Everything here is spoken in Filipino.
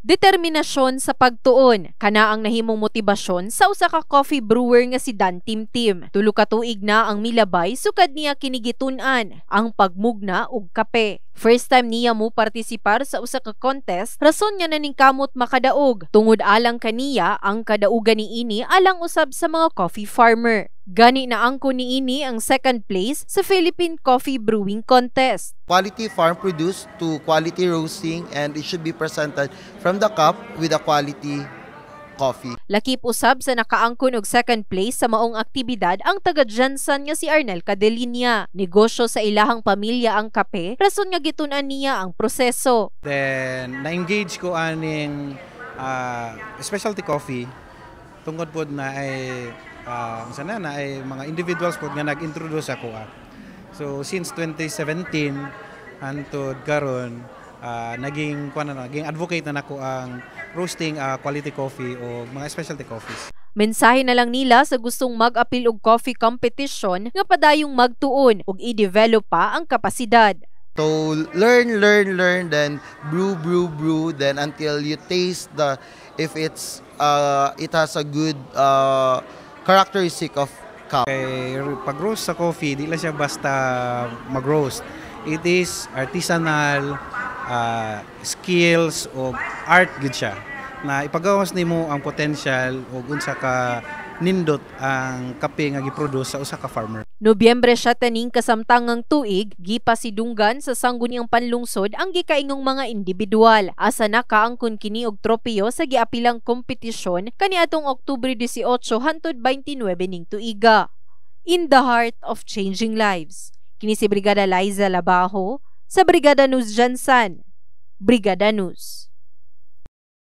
Determinasyon sa pagtuon kana ang nahimong motibasyon sa usa ka coffee brewer nga si Dan Timtim. Tulo ka tuig na ang milabay sukad niya kinigitun-an ang pagmugna og kape. First time niya mo partisipar sa usa ka contest, rason niya na ning kamot makadaog tungod alang kaniya ang kadaugan niini alang usab sa mga coffee farmer. Gani na angko niini ang second place sa Philippine Coffee Brewing Contest. Quality farm produced to quality roasting, and it should be presented from the cup with a quality coffee. Lakip usab sa nakaangkon og second place sa maong aktibidad ang taga Jansan nga si Arnel Cadelinia. Negosyo sa ilahang pamilya ang kape, rason nga gitun-an niya ang proseso. Then na-engage ko aning specialty coffee tungod pod na ay sana na ay mga individuals pod nga nag-introduce ako. So since 2017 hantod karon naging advocate na nako ang roasting quality coffee o mga specialty coffees. Mensahe na lang nila sa gustong mag-apil og coffee competition nga padayong magtuon ug i-develop pa ang kapasidad. So learn, then brew, then until you taste if it's it has a good characteristic of cup. Pag-roast sa coffee, di lang siya basta mag-roast. It is artisanal, skills o art gid siya na ipagawas nimo ang potential o unsa ka nindot ang kape nga gi-produce sa usa ka farmer. Nobyembre siya taning kasamtangang tuig, gipasidunggan sa sangguniang panlungsod ang gikaingong mga individual. Asa na kaangkon kini og tropeyo sa giapilang kompetisyon kaniadtong Oktubre 18 hangtod 29 ning tuiga. In the heart of changing lives. Kini si Brigada Liza Labajo sa Brigada News Jansan. Brigada News.